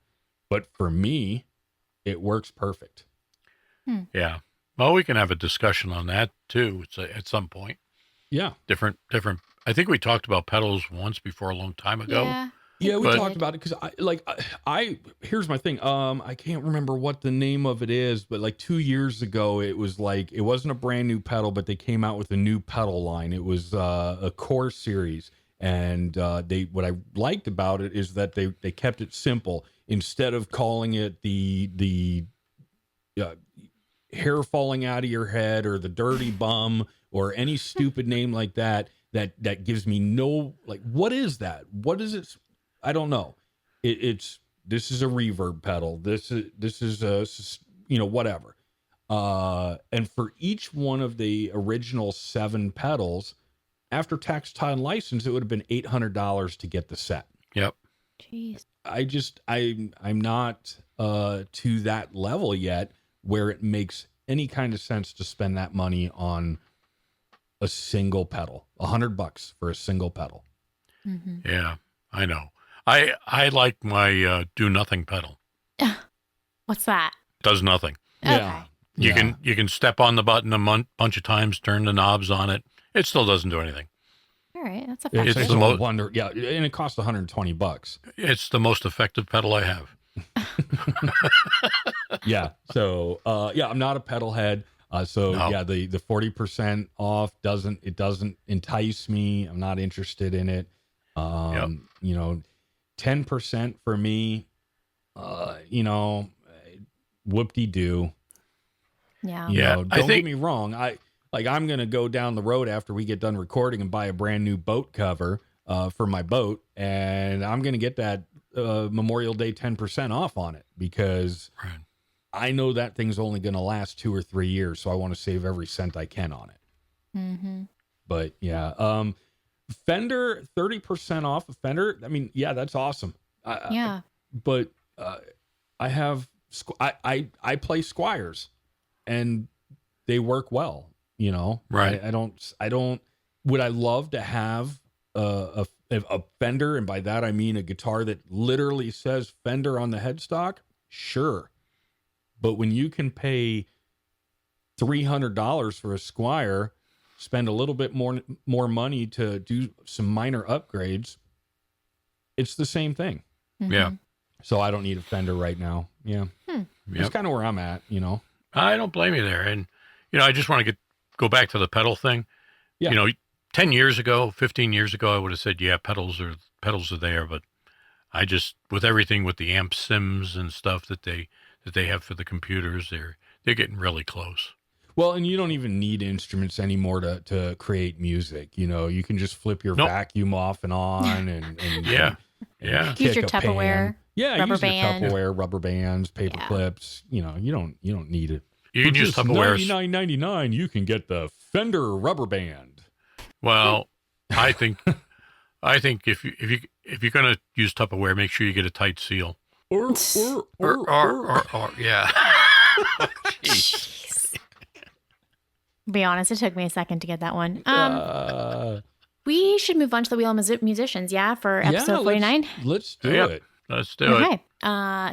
but for me, it works perfect. Yeah. Well, we can have a discussion on that too at some point. Yeah. Different. I think we talked about pedals once before, a long time ago. Yeah, we talked about it because here's my thing. I can't remember what the name of it is, but 2 years ago, it was it wasn't a brand new pedal, but they came out with a new pedal line. It was a core series, and what I liked about it is that they kept it simple. Instead of calling it the hair falling out of your head or the dirty bum or any stupid name like that gives me no, what is that? What is it? I don't know. This is a reverb pedal. This is a, whatever. And for each one of the original 7 pedals, after tax, tie, and license, it would have been $800 to get the set. Yep. Jeez. I'm not to that level yet where it makes any kind of sense to spend that money on a single pedal. $100 for a single pedal. Mm-hmm. Yeah, I know. I like my do nothing pedal. What's that? Does nothing. Okay. Yeah. You can step on the button a bunch of times, turn the knobs on it. It still doesn't do anything. All right. That's It's effective. It's the the wonder. Yeah, and it costs $120. It's the most effective pedal I have. Yeah. So I'm not a pedal head. No. Yeah, the 40% off doesn't entice me. I'm not interested in it. 10% for me, whoop-de-doo. Yeah. Yeah, Don't I get think- me wrong. I'm going to go down the road after we get done recording and buy a brand new boat cover for my boat. And I'm going to get that Memorial Day 10% off on it because Right. I know that thing's only going to last 2 or 3 years. So I want to save every cent I can on it. Mm-hmm. But yeah, Fender, 30% off of Fender. I mean, yeah, that's awesome. Yeah. But I have, I play Squiers and they work well, Right. I don't, would I love to have a Fender? And by that, I mean a guitar that literally says Fender on the headstock. Sure. But when you can pay $300 for a Squier, spend a little bit more money to do some minor upgrades, it's the same thing. Mm-hmm. Yeah. So I don't need a Fender right now. Yeah. That's Yep. kind of where I'm at, I don't blame you there. And, I just want to go back to the pedal thing. Yeah. 10 years ago, 15 years ago, I would have said, yeah, pedals are there. But I just, with everything with the amp sims and stuff that they have for the computers, they're getting really close. Well, and you don't even need instruments anymore to create music. You can just flip your Nope. vacuum off and on and Yeah. and Yeah. kick Use your a pan. Tupperware, Yeah, rubber use band. your Tupperware, rubber bands, paper Yeah. clips. You don't need it. You can For use just Tupperware. $99.99, you can get the Fender rubber band. Well, I think if you're going to use Tupperware, make sure you get a tight seal. Or Yeah. Jeez. Be honest, it took me a second to get that one. We should move on to the Wheel of Musicians, for episode 49. Let's do Yep. it. Let's do it. Okay.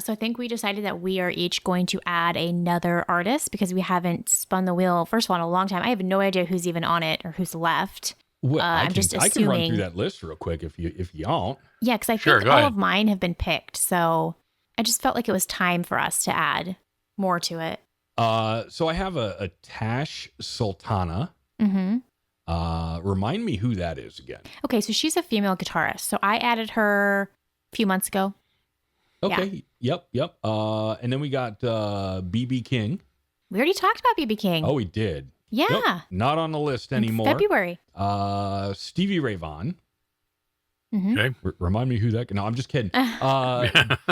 So I think we decided that we are each going to add another artist because we haven't spun the wheel, first of all, in a long time. I have no idea who's even on it or who's left. Well, I'm I just can run assuming- through that list real quick if you don't. Yeah, because I Sure, think go all ahead. of mine have been picked. So I just felt like it was time for us to add more to it. So I have a Tash Sultana. Mm-hmm. Remind me who that is again. Okay, so she's a female guitarist. So I added her a few months ago. Okay. Yep. And then we got BB King. We already talked about BB King. Oh, we did. yeah. Nope, not on the list In anymore. February. Stevie Ray Vaughan. Mm-hmm. Okay. Remind me who that. No, I'm just kidding.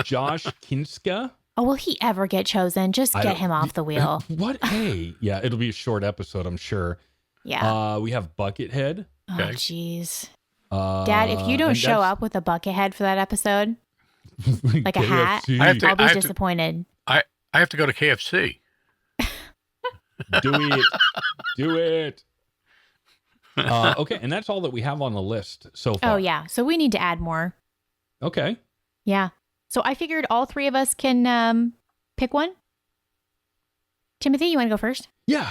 Josh Kinska. Oh, will he ever get chosen? Just I get don't- him off the wheel. What? Hey, yeah, it'll be a short episode, I'm sure. Yeah. We have Buckethead. Oh, okay. jeez. Dad, if you don't and show that's- up with a bucket head for that episode, like a hat, KFC. I have to- I'll be disappointed. I have to go to KFC. Do it. Do it. Okay, and that's all that we have on the list so far. Oh, yeah. So we need to add more. Okay. Yeah. So I figured all three of us can pick one. Timothy, you want to go first? Yeah.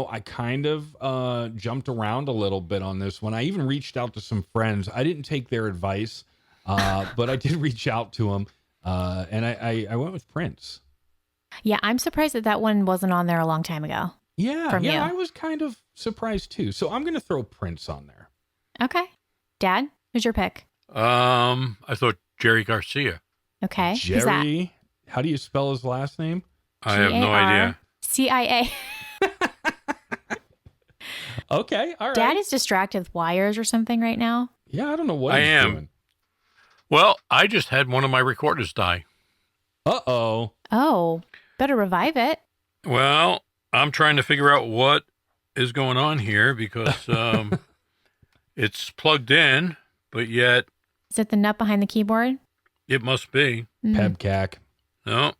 I kind of jumped around a little bit on this one. I even reached out to some friends. I didn't take their advice, but I did reach out to them, and I went with Prince. Yeah, I'm surprised that one wasn't on there a long time ago. Yeah, From you. I was kind of surprised too. So I'm going to throw Prince on there. Okay. Dad, who's your pick? I thought Jerry Garcia. Okay. Who's that? Jerry, how do you spell his last name? I have no idea. CIA. Okay, all right. Dad is distracted with wires or something right now. Yeah, I don't know what I he's am. doing. Well, I just had one of my recorders die. Uh-oh. Oh, better revive it. Well, I'm trying to figure out what is going on here because it's plugged in, but yet Is it the nut behind the keyboard? it must be. Pebcac. No,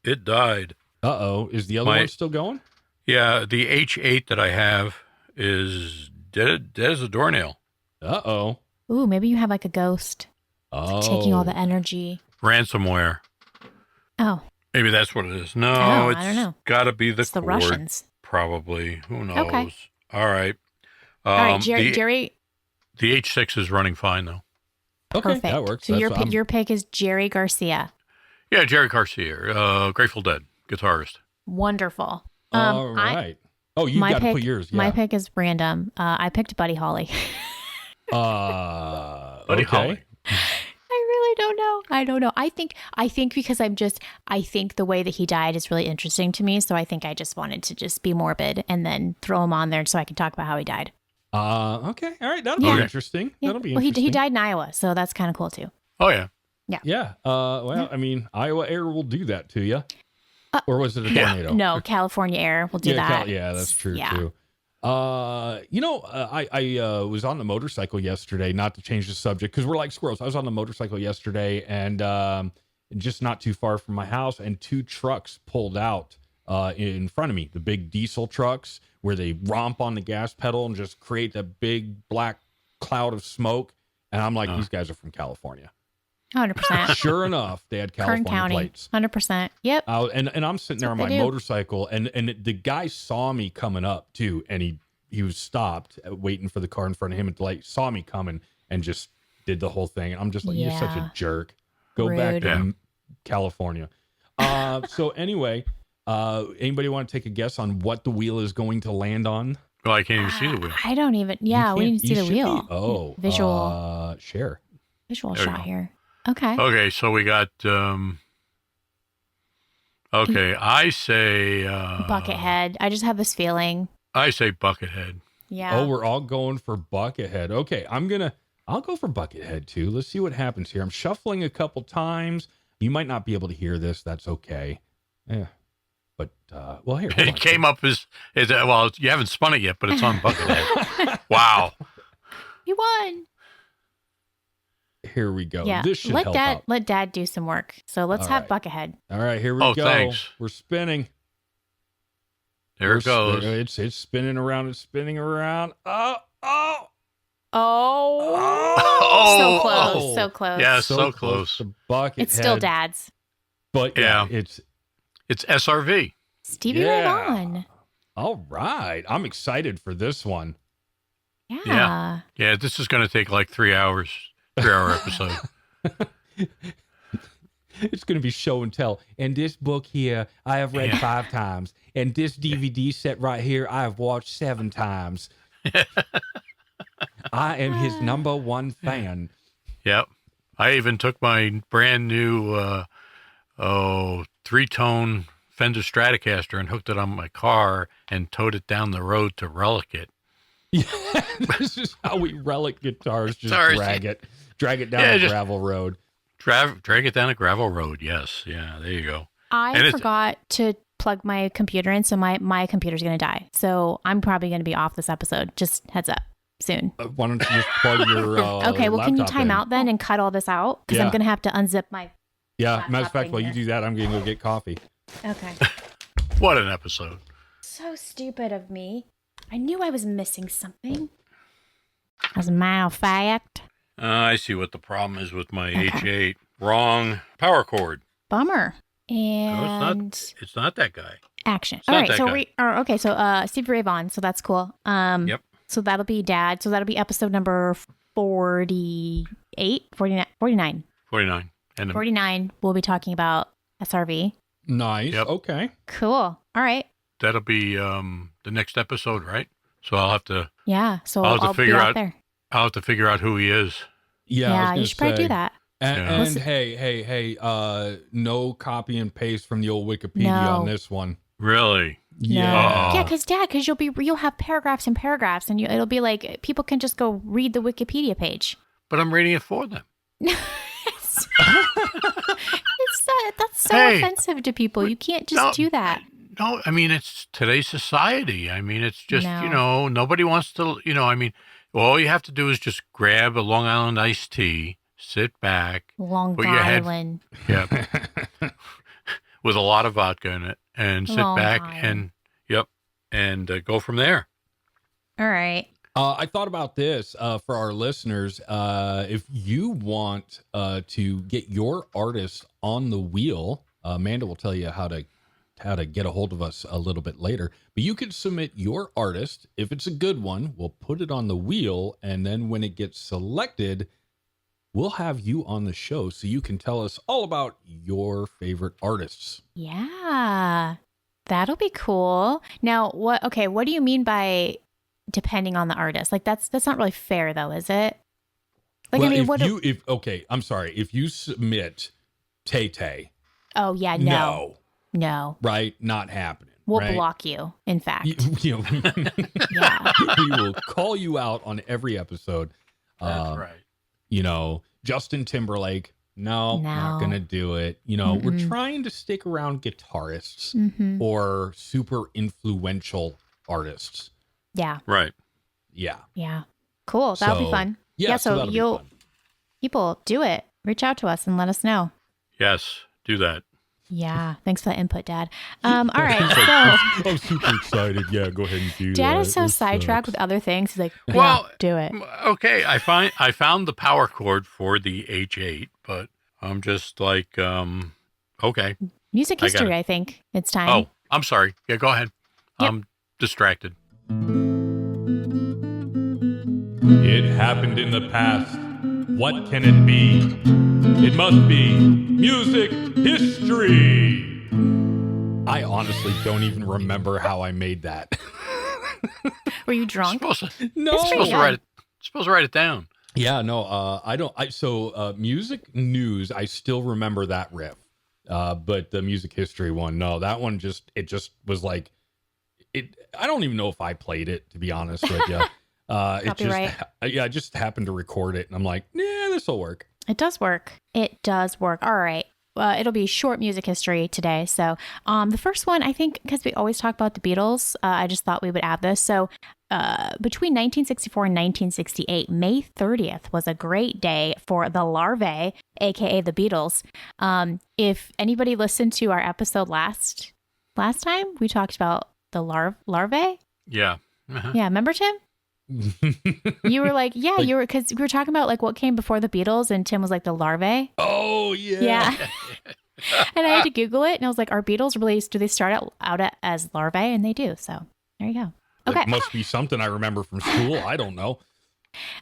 it died. Uh-oh. Is the other one still going? Yeah, the H8 that I have is dead as a doornail. Uh-oh. Ooh, maybe you have like a ghost taking all the energy. Ransomware. Oh. Maybe that's what it is. No, I it's don't know. got to be the It's the cord. Russians. Probably. Who knows? Okay. All right. All right, Jerry. The H6 is running fine, though. Okay, Perfect. that works. So your pick is Jerry Garcia. Yeah, Jerry Garcia, Grateful Dead guitarist. Wonderful. All right. You got to put yours. Yeah. My pick is random. I picked Buddy Holly. Buddy Holly. I really don't know. I don't know. I think because I think the way that he died is really interesting to me. So I think I just wanted to just be morbid and then throw him on there so I can talk about how he died. Okay. All right. That'll be interesting. Yeah. That'll be well, interesting. he died in Iowa, so that's kind of cool too. Oh, yeah. Yeah. Well, I mean, Iowa Air will do that to you. Or was it a tornado? No, California Air will do that. Yeah, that's true too. I was on the motorcycle yesterday, not to change the subject because we're like squirrels. I was on the motorcycle yesterday and just not too far from my house, and 2 trucks pulled out in front of me, the big diesel trucks where they romp on the gas pedal and just create a big black cloud of smoke. And I'm like, these guys are from California. 100%. Sure enough, they had California Kern County, plates. 100%. Yep. And I'm sitting there on my motorcycle, and the guy saw me coming up too, and he was stopped waiting for the car in front of him, and like saw me coming and just did the whole thing. I'm just like, you're such a jerk. Go back to California. So anyway, anybody want to take a guess on what the wheel is going to land on? Well, I can't even see the wheel. I don't even. Yeah, we need to see the wheel. Visual. Share. Visual shot here. Okay. Okay, so we got. I say. Buckethead. I just have this feeling. I say Buckethead. Yeah. Oh, we're all going for Buckethead. Okay, I'll go for Buckethead too. Let's see what happens here. I'm shuffling a couple times. You might not be able to hear this. That's okay. Yeah. But, well, here. It came up as, well, you haven't spun it yet, but it's on Buckethead. Wow. You won. Here we go. Yeah. This should help out. Let Dad do some work. So let's have Buckethead. All right, here we go. Thanks. We're spinning. There it goes. It's spinning around. It's spinning around. Oh. So close. So close. Yeah, so close. The Buckethead. It's still Dad's. But yeah, it's SRV. Stevie Ray Vaughan. All right. I'm excited for this one. Yeah. Yeah, this is going to take like 3 hours. 3-hour episode. It's going to be show and tell. And this book here, I have read 5 times. And this DVD set right here, I have watched 7 times. I am his number 1 fan. Yep. I even took my brand new 3-tone Fender Stratocaster and hooked it on my car and towed it down the road to relic it. Yeah, this is how we relic guitars. Just drag it down a gravel road. Drag it down a gravel road. Yes. Yeah. There you go. I forgot to plug my computer in, so my computer's going to die. So I'm probably going to be off this episode. Just heads up. Soon. Why don't you just plug your okay, well, can you time out then and cut all this out? Because I'm going to have to unzip my... Yeah, matter of fact, while you do that, I'm going to go get coffee. Okay. What an episode. So stupid of me. I knew I was missing something. As a matter of fact. I see what the problem is with my H8. Wrong power cord. Bummer. And... No, it's not that guy. Action. All right, so Stevie Ray Vaughan, so that's cool. Yep. So that'll be Dad. So that'll be episode number 49. 49. And 49, we'll be talking about SRV. Nice. Yep. Okay. Cool. All right. That'll be the next episode, right? So I'll have to... Yeah, so I'll have to I'll figure be out there. I'll have to figure out who he is. Yeah, you should probably do that. And hey, no copy and paste from the old Wikipedia on this one. Really? Yeah. Yeah, because you'll have paragraphs and paragraphs, and it'll be like people can just go read the Wikipedia page. But I'm reading it for them. That's so offensive to people. You can't just do that. No, I mean, it's today's society. I mean, it's just, nobody wants to, I mean, all you have to do is just grab a Long Island iced tea, sit back. Long Island. Yeah. With a lot of vodka in it, and sit back and go from there. All right. I thought about this for our listeners. If you want to get your artist on the wheel, Amanda will tell you how to get a hold of us a little bit later. But you can submit your artist. If it's a good one, we'll put it on the wheel. And then when it gets selected, we'll have you on the show so you can tell us all about your favorite artists. Yeah, that'll be cool. Now, what do you mean by depending on the artist? Like that's not really fair though, is it? Like, well, I'm sorry. If you submit Tay-Tay. Oh yeah, no. Right? Not happening. We'll right? block you, in fact. Yeah. We will call you out on every episode. That's right. Justin Timberlake. No, not going to do it. We're trying to stick around guitarists or super influential artists. Yeah. Right. Yeah. Yeah. Cool. That'll be fun. Yeah. So people do it. Reach out to us and let us know. Yes. Do that. Yeah. Thanks for the input, Dad. All right. I'm super excited. Yeah. Go ahead and do that. Dad is so sidetracked with other things. He's like, do it. Okay. I found the power cord for the H8, but I'm just like, okay. Music history, I think. It's time. Oh, I'm sorry. Yeah, go ahead. Yep. I'm distracted. It happened in the past. What can it be? It must be music history. I honestly don't even remember how I made that. Were you drunk? No. Supposed to write it down. Yeah, no, I don't. So music news, I still remember that riff. But the music history one, no, that one it just was like, I don't even know if I played it, to be honest with you. I just happened to record it, and I'm like, yeah, this will work. It does work. All right. It'll be short music history today. So the first one, I think, because we always talk about the Beatles, I just thought we would add this. So between 1964 and 1968, May 30th was a great day for the Larvae, aka the Beatles. If anybody listened to our episode last time, we talked about the larvae. Yeah. Uh-huh. Yeah. Remember, Tim? You were like, yeah, you were, because we were talking about like what came before the Beatles, and Tim was like the Larvae. Oh yeah. Yeah. And I had to Google it, and I was like, are Beatles released? Do they start out as larvae? And they do. So there you go. Okay. It must be something I remember from school. I don't know.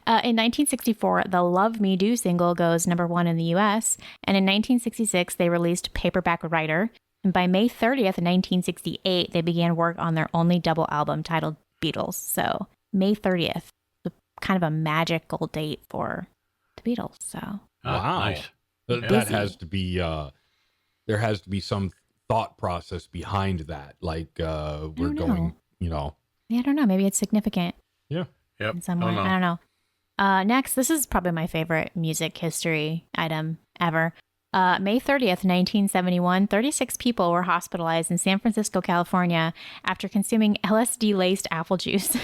In 1964, the Love Me Do single goes #1 in the U.S. And in 1966, they released Paperback Writer. And by May 30th, 1968, they began work on their only double album titled Beatles. So May 30th, kind of a magical date for the Beatles. So wow, nice. That has to be. There has to be some thought process behind that. Like we're going, Yeah, I don't know. Maybe it's significant. Yeah. Yep. In some way. I don't know. Next, this is probably my favorite music history item ever. May 30th, 1971, 36 people were hospitalized in San Francisco, California after consuming LSD-laced apple juice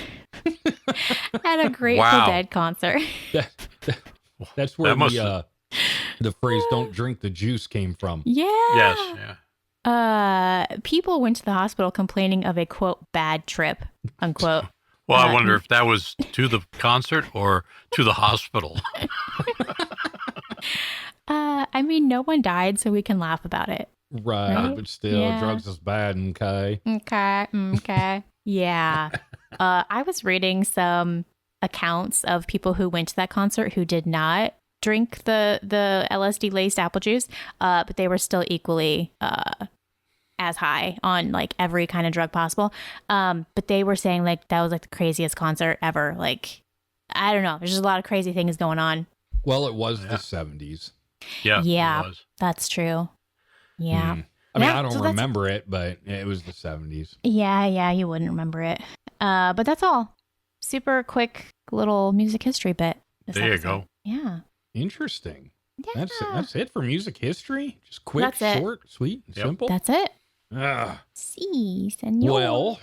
at a Grateful Dead concert. That's where the phrase "don't drink the juice" came from. Yeah. Yes. Yeah. People went to the hospital complaining of a, quote, bad trip, unquote. Well, I wonder if that was to the concert or to the hospital. I mean, no one died, so we can laugh about it. Right? But still, drugs is bad, okay? Okay. Yeah. I was reading some accounts of people who went to that concert who did not drink the LSD-laced apple juice, but they were still equally as high on like every kind of drug possible. But they were saying like that was like the craziest concert ever. Like, I don't know. There's just a lot of crazy things going on. Well, it was the 70s. Yeah. Yeah, that's true. Yeah. I mean, Yeah, I don't so that's- remember it, but it was the 70s. Yeah, you wouldn't remember it. But that's all. Super quick little music history bit. There you go. Yeah. Interesting. Yeah. That's it for music history. Just quick, That's it. short, sweet, and Yep. simple. That's it. Ah, See, senor. well,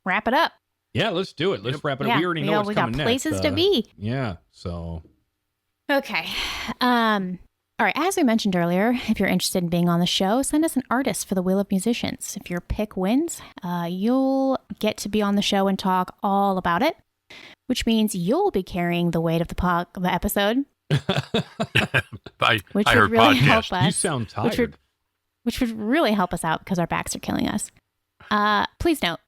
Wrap it up. yeah, let's do it. Let's wrap it up. Yeah, We already know what's we got coming places next. to be. Yeah, so Okay. All right. As we mentioned earlier, if you're interested in being on the show, send us an artist for the Wheel of Musicians. If your pick wins, you'll get to be on the show and talk all about it, which means you'll be carrying the weight of the episode, I which I would heard really podcast. help us. you sound tired. Which would really help us out because our backs are killing us. Please note,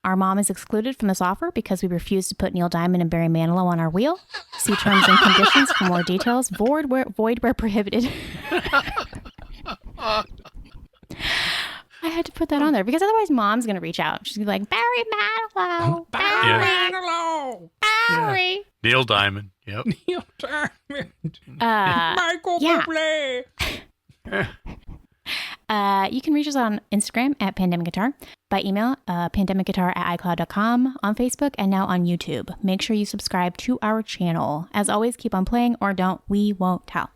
our mom is excluded from this offer because we refuse to put Neil Diamond and Barry Manilow on our wheel. See terms and conditions for more details. Void where prohibited. I had to put that on there because otherwise mom's going to reach out. She's going to be like, Barry Manilow. Yeah. Manilow. Barry. Neil Diamond. Yep. Neil Diamond. Michael Bublé. You can reach us on Instagram at Pandemic Guitar, by email, pandemicguitar@icloud.com, on Facebook, and now on YouTube. Make sure you subscribe to our channel. As always, keep on playing or don't. We won't tell.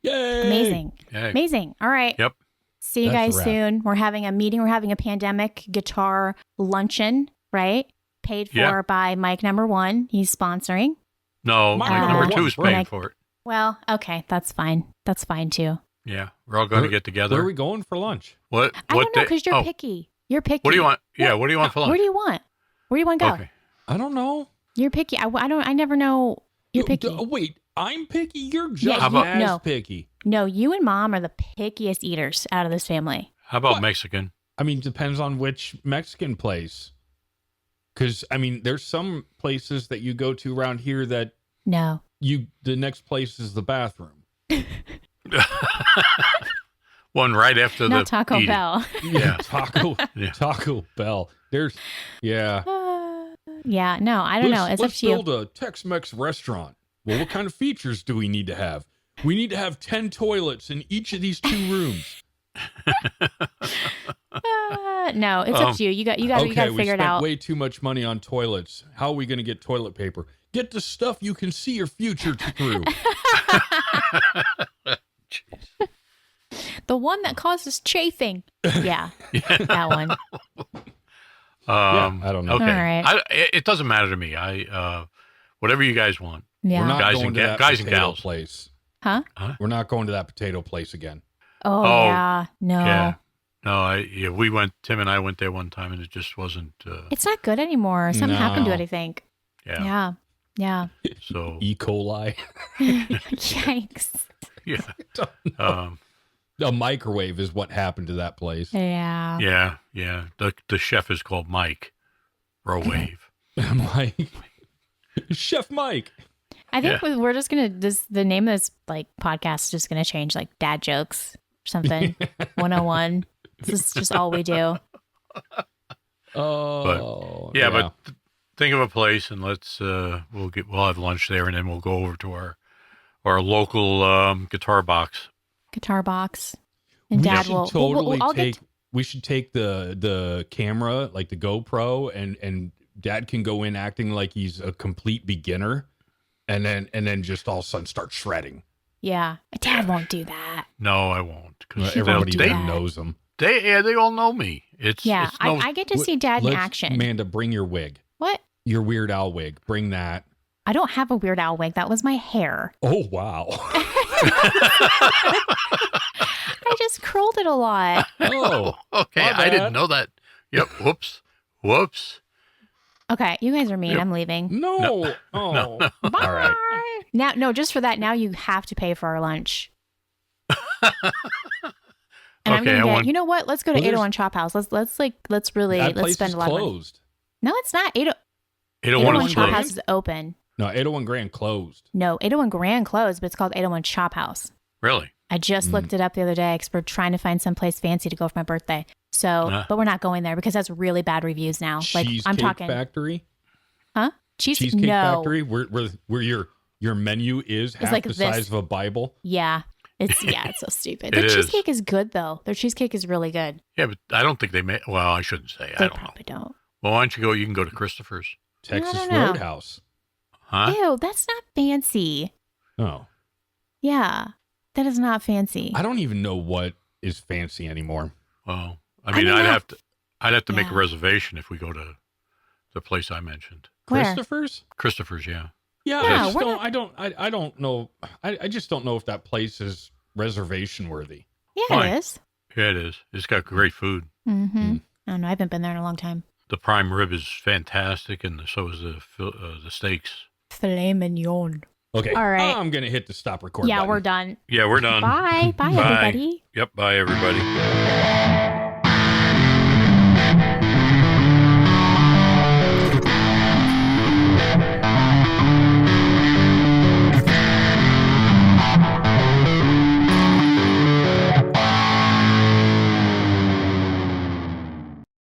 Yay. Amazing. Yay. Amazing. All right. Yep. See you That's guys a wrap. soon. We're having a meeting. We're having a pandemic guitar luncheon, right? Paid for Yeah. by Mike number 1. He's sponsoring. No, Mike Mike number number 2 is one, paying Mike- for it. Well, okay. That's fine. That's fine too. Yeah, we're all going to Where- get together. Where are we going for lunch? What? I What don't know day- because you're oh, picky. You're picky. What do you want? Yeah, what do you want for lunch? Where do you want? Where do you want to go? Okay. I don't know. You're picky. I never know. You're picky. Wait, I'm picky. You're just Yeah, you- as no. picky. No, you and mom are the pickiest eaters out of this family. How about What? Mexican? I mean, depends on which Mexican place. Because I mean, there's some places that you go to around here that No. the next place is the bathroom. One right after Not the Taco eating. Bell. Yeah. Taco Bell. There's yeah. Yeah, no, I don't know. It's up Let's to you. build a Tex-Mex restaurant. Well, what kind of features do we need to have? We need to have 10 toilets in each of these 2 rooms. No, it's up to you. You got Okay, to we figure it spent out. way too much money on toilets. How are we going to get toilet paper? Get the stuff you can see your future through. The one that causes chafing. Yeah, that one. I don't know. Okay. All right. It doesn't matter to me. Whatever you guys want. Yeah. We're not Guys going and to ga- that guys and potato gals. place. Huh? We're not going to that potato place again. Oh, Oh, yeah. No. Yeah. No, we went. Tim and I went there one time, and it just wasn't. It's not good anymore. Something happened to No. it, I think. Yeah. Yeah. So E. coli. Yikes. yeah. A microwave is what happened to that place. Yeah. Yeah. Yeah. The chef is called Mike Rowave. I'm like, Chef Mike. I think we're just gonna the name of this like podcast is just gonna change like dad jokes or something. 101. This is just all we do. Oh, Yeah, but think of a place, and let's we'll have lunch there, and then we'll go over to our local guitar box. Guitar box. And we dad should will totally I'll take. get We should take the camera, like the GoPro, and Dad can go in acting like he's a complete beginner, and then just all of a sudden start shredding. yeah. Dad won't do that. No, I won't. Because Everybody do there that. knows him. they all know me. It's Yeah. it's no, I get to see dad in Let's- action. Amanda, bring your wig. What? Your Weird Al wig. Bring that. I don't have a Weird Al wig. That was my hair. Oh wow. I just curled it a lot. Oh. okay. my I bad. didn't know that. Yep. Whoops. Okay, you guys are mean. I'm leaving. No. Oh. No. All right. Now, no, just for that, now you have to pay for our lunch. And I'm Okay, gonna I get. want- You know what? Let's go to Well, there's- 801 Chop House. Let's really That place spend is a lot of money. closed. No, it's not. 801 801 is Chop closed. House is open. No, 801 Grand closed. No, 801 Grand closed, but it's called 801 Chop House. Really? I just looked it up the other day because we're trying to find someplace fancy to go for my birthday. So, but we're not going there because that's really bad reviews now. Like Cheesecake I'm talking, Factory. huh? Cheesecake no. Factory, where your menu is half like the this. size of a Bible. Yeah, It's so stupid. It Their is. cheesecake is good though. Their cheesecake is really good. Yeah, but I don't think they make. Well, I shouldn't say. They I don't know. probably don't. Well, why don't you go? You can go to Christopher's. Texas don't know. Roadhouse. Huh? Ew, that's not fancy. Oh, Yeah, that is not fancy. I don't even know what is fancy anymore. Well, I I mean, mean, I'd have to make a Yeah. reservation if we go to the place I mentioned. Where? Christopher's? Christopher's, yeah. Yeah, Yeah, I just we're don't. not- I don't know. I just don't know if that place is reservation worthy. Yeah, Why? it is. Yeah, it is. It's got great food. Mm-hmm. Mm. I don't know. I haven't been there in a long time. The prime rib is fantastic, and so is the steaks. Filet mignon. Okay. All right. I'm gonna hit the stop record. Yeah, button. we're done. Yeah, we're done. Bye. Bye, Bye. everybody. Yep. Bye, everybody.